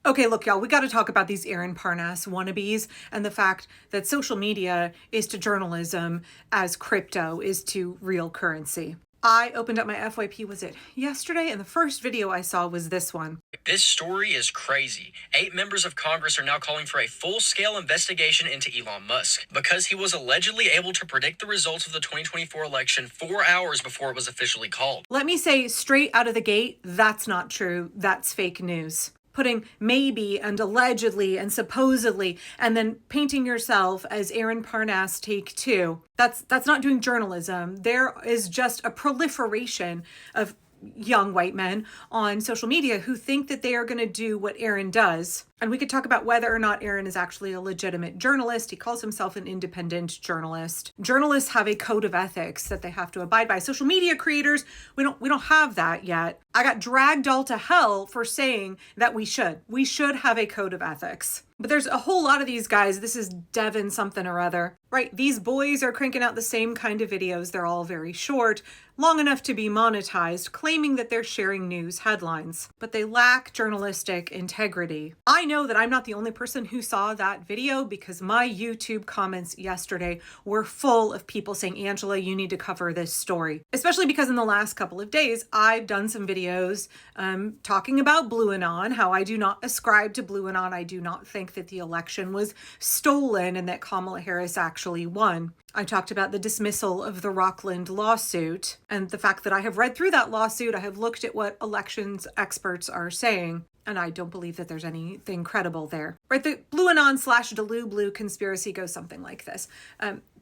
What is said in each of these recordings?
Okay, look, y'all, we got to talk about these Aaron Parnas wannabes and the fact that social media is to journalism as crypto is to real currency. I opened up my FYP, was it yesterday? And the first video I saw was this one. This story is crazy. 8 members of Congress are now calling for a full-scale investigation into Elon Musk because he was allegedly able to predict the results of the 2024 election 4 hours before it was officially called. Let me say straight out of the gate, that's not true. That's fake news. Putting maybe and allegedly and supposedly and then painting yourself as Aaron Parnas take two. That's not doing journalism. There is just a proliferation of young white men on social media who think that they are going to do what Aaron does. And we could talk about whether or not Aaron is actually a legitimate journalist. He calls himself an independent journalist. Journalists have a code of ethics that they have to abide by. Social media creators, we don't have that yet. I got dragged all to hell for saying that we should have a code of ethics. But there's a whole lot of these guys. This is Devin something or other, right? These boys are cranking out the same kind of videos. They're all very short, long enough to be monetized, claiming that they're sharing news headlines, but they lack journalistic integrity. I know that I'm not the only person who saw that video because my YouTube comments yesterday were full of people saying, Angela, you need to cover this story, especially because in the last couple of days, I've done some videos talking about Blue Anon, how I do not ascribe to Blue Anon. I do not think that the election was stolen and that Kamala Harris actually won. I talked about the dismissal of the Rockland lawsuit and the fact that I have read through that lawsuit. I have looked at what elections experts are saying, and I don't believe that there's anything credible there. Right? The Blue Anon / Delulu Blue conspiracy goes something like this.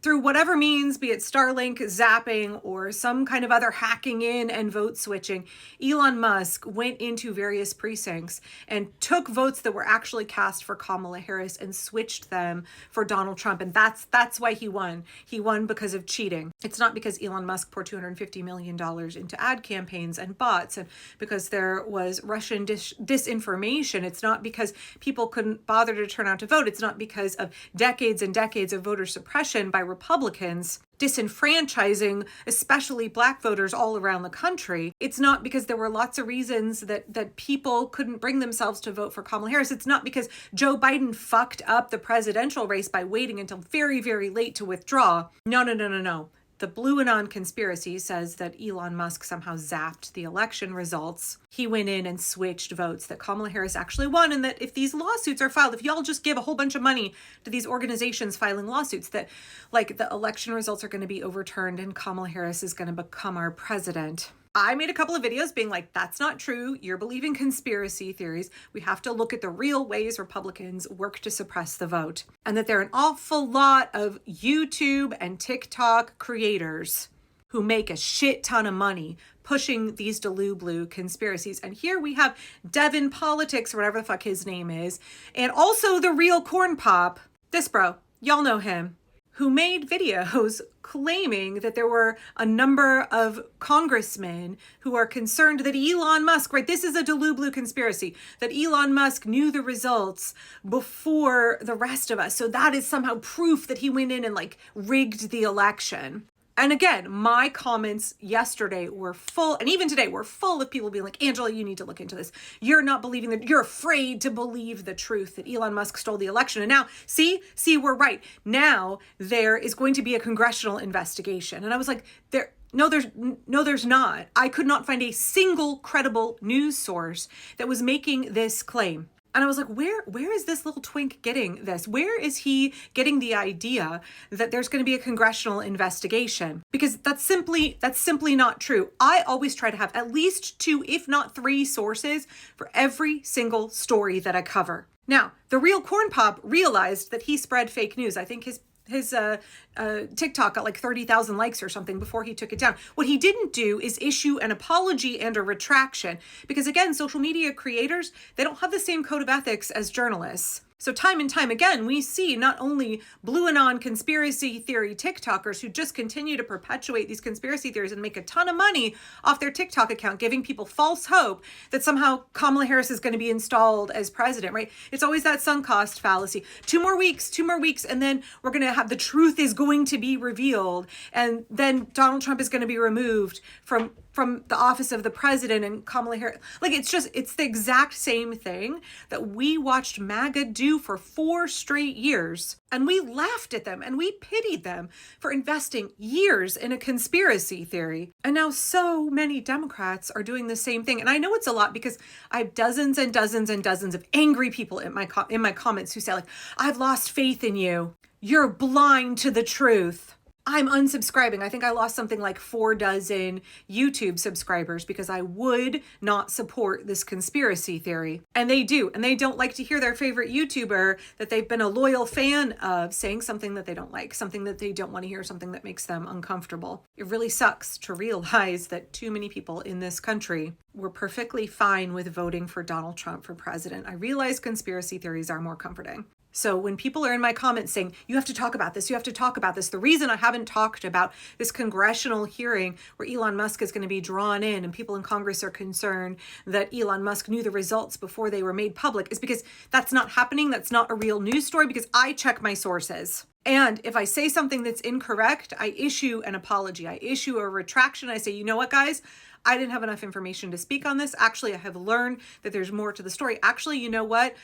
Through whatever means, be it Starlink, zapping, or some kind of other hacking in and vote switching, Elon Musk went into various precincts and took votes that were actually cast for Kamala Harris and switched them for Donald Trump. And that's why he won. He won because of cheating. It's not because Elon Musk poured $250 million into ad campaigns and bots and because there was Russian disinformation. It's not because people couldn't bother to turn out to vote. It's not because of decades and decades of voter suppression by Republicans disenfranchising, especially Black voters all around the country. It's not because there were lots of reasons that people couldn't bring themselves to vote for Kamala Harris. It's not because Joe Biden fucked up the presidential race by waiting until very, very late to withdraw. No. The Blue Anon conspiracy says that Elon Musk somehow zapped the election results. He went in and switched votes, that Kamala Harris actually won, and that if these lawsuits are filed, if y'all just give a whole bunch of money to these organizations filing lawsuits, that like the election results are going to be overturned and Kamala Harris is going to become our president. I made a couple of videos being like, that's not true. You're believing conspiracy theories. We have to look at the real ways Republicans work to suppress the vote. And that there are an awful lot of YouTube and TikTok creators who make a shit ton of money pushing these Delulu Blue conspiracies. And here we have Devin Politics, or whatever the fuck his name is. And also the real corn pop, this bro, y'all know him, who made videos claiming that there were a number of congressmen who are concerned that Elon Musk, right, this is a Delulu Blue conspiracy, that Elon Musk knew the results before the rest of us. So that is somehow proof that he went in and like rigged the election. And again, my comments yesterday were full, and even today were full of people being like, Angela, you need to look into this. You're not believing that, you're afraid to believe the truth that Elon Musk stole the election. And now, see, we're right. Now there is going to be a congressional investigation. And I was like, no, there's not. I could not find a single credible news source that was making this claim. And I was like, where is this little twink getting this? Where is he getting the idea that there's going to be a congressional investigation? Because that's simply not true. I always try to have at least 2, if not 3 sources for every single story that I cover. Now, the real corn pop realized that he spread fake news. I think his TikTok got like 30,000 likes or something before he took it down. What he didn't do is issue an apology and a retraction because, again, social media creators, they don't have the same code of ethics as journalists. So time and time again, we see not only Blue Anon conspiracy theory TikTokers who just continue to perpetuate these conspiracy theories and make a ton of money off their TikTok account, giving people false hope that somehow Kamala Harris is going to be installed as president, right? It's always that sunk cost fallacy. 2 more weeks, and then we're going to have, the truth is going to be revealed, and then Donald Trump is going to be removed from from the office of the president and Kamala Harris. Like, it's the exact same thing that we watched MAGA do for 4 straight years. And we laughed at them and we pitied them for investing years in a conspiracy theory. And now so many Democrats are doing the same thing. And I know it's a lot because I have dozens and dozens and dozens of angry people in my comments who say, like, I've lost faith in you. You're blind to the truth. I'm unsubscribing. I think I lost something like 4 dozen YouTube subscribers because I would not support this conspiracy theory. And they do. And they don't like to hear their favorite YouTuber that they've been a loyal fan of saying something that they don't like, something that they don't want to hear, something that makes them uncomfortable. It really sucks to realize that too many people in this country were perfectly fine with voting for Donald Trump for president. I realize conspiracy theories are more comforting. So when people are in my comments saying, you have to talk about this, you have to talk about this, the reason I haven't talked about this congressional hearing where Elon Musk is going to be drawn in and people in Congress are concerned that Elon Musk knew the results before they were made public is because that's not happening. That's not a real news story because I check my sources. And if I say something that's incorrect, I issue an apology. I issue a retraction. I say, you know what, guys? I didn't have enough information to speak on this. Actually, I have learned that there's more to the story. Actually, you know what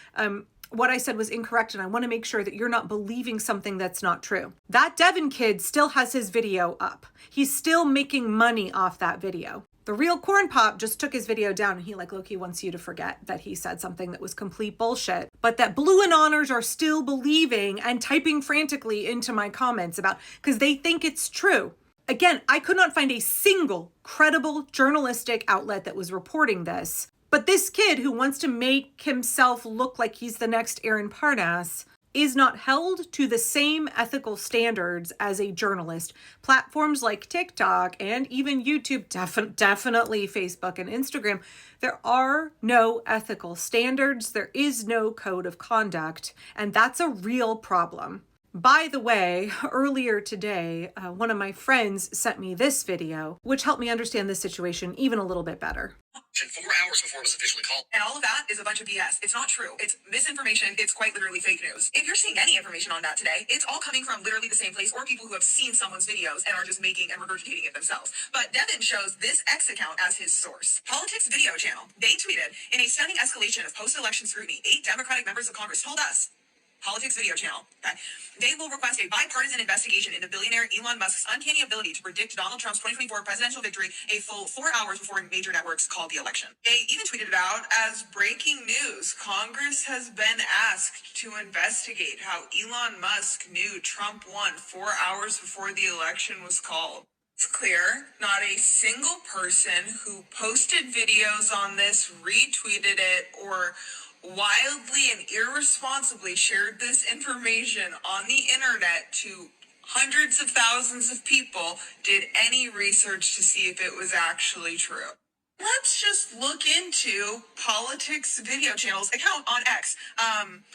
I said was incorrect, and I want to make sure that you're not believing something that's not true. That Devin kid still has his video up. He's still making money off that video. The real corn pop just took his video down and he low-key wants you to forget that he said something that was complete bullshit. But that Blue and Honors are still believing and typing frantically into my comments about, because they think it's true. Again, I could not find a single credible journalistic outlet that was reporting this. But this kid who wants to make himself look like he's the next Aaron Parnas is not held to the same ethical standards as a journalist. Platforms like TikTok and even YouTube, definitely Facebook and Instagram, there are no ethical standards. There is no code of conduct, and that's a real problem. By the way, earlier today, one of my friends sent me this video, which helped me understand this situation even a little bit better. 4 hours before it was officially called. And all of that is a bunch of BS. It's not true. It's misinformation. It's quite literally fake news. If you're seeing any information on that today, it's all coming from literally the same place or people who have seen someone's videos and are just making and regurgitating it themselves. But Devin chose this X account as his source. Politics Video Channel. They tweeted, in a stunning escalation of post-election scrutiny, 8 Democratic members of Congress told us, Politics Video Channel, okay, they will request a bipartisan investigation into billionaire Elon Musk's uncanny ability to predict Donald Trump's 2024 presidential victory a full 4 hours before major networks called the election. They even tweeted it out as breaking news. Congress has been asked to investigate how Elon Musk knew Trump won 4 hours before the election was called. It's clear not a single person who posted videos on this, retweeted it, or wildly and irresponsibly shared this information on the internet to hundreds of thousands of people did any research to see if it was actually true. Let's just look into Politics Video Channel's account on X.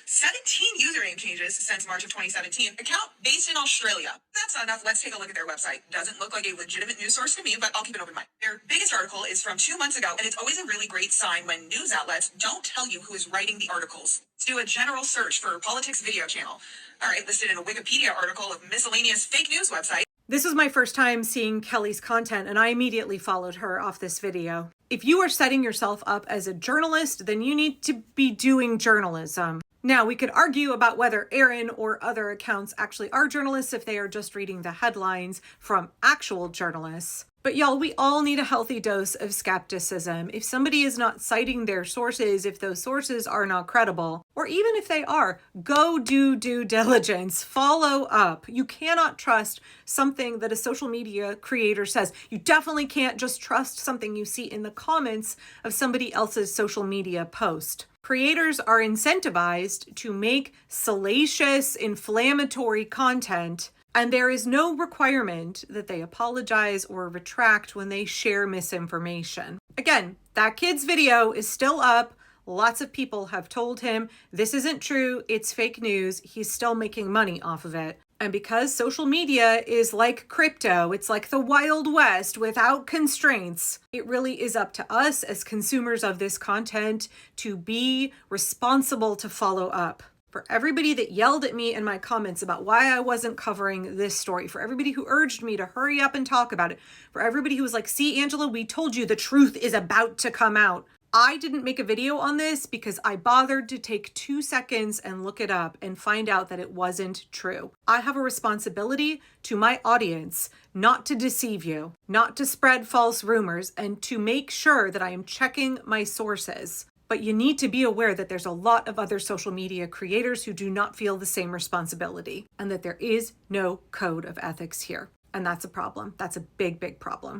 17 username changes since March of 2017. Account based in Australia. That's not enough. Let's take a look at their website. Doesn't look like a legitimate news source to me, but I'll keep an open mind. Their biggest article is from 2 months ago, and it's always a really great sign when news outlets don't tell you who is writing the articles. Let's do a general search for Politics Video Channel. All right, listed in a Wikipedia article of miscellaneous fake news website. This was my first time seeing Kelly's content, and I immediately followed her off this video. If you are setting yourself up as a journalist, then you need to be doing journalism. Now, we could argue about whether Aaron or other accounts actually are journalists if they are just reading the headlines from actual journalists. But y'all, we all need a healthy dose of skepticism. If somebody is not citing their sources, if those sources are not credible, or even if they are, go do due diligence, follow up. You cannot trust something that a social media creator says. You definitely can't just trust something you see in the comments of somebody else's social media post. Creators are incentivized to make salacious, inflammatory content, and there is no requirement that they apologize or retract when they share misinformation. Again, that kid's video is still up. Lots of people have told him this isn't true, it's fake news. He's still making money off of it. And because social media is like crypto, it's like the Wild West without constraints, it really is up to us as consumers of this content to be responsible to follow up. For everybody that yelled at me in my comments about why I wasn't covering this story, for everybody who urged me to hurry up and talk about it, for everybody who was like, see, Angela, we told you the truth is about to come out. I didn't make a video on this because I bothered to take 2 seconds and look it up and find out that it wasn't true. I have a responsibility to my audience not to deceive you, not to spread false rumors, and to make sure that I am checking my sources. But you need to be aware that there's a lot of other social media creators who do not feel the same responsibility, and that there is no code of ethics here. And that's a problem. That's a big, big problem.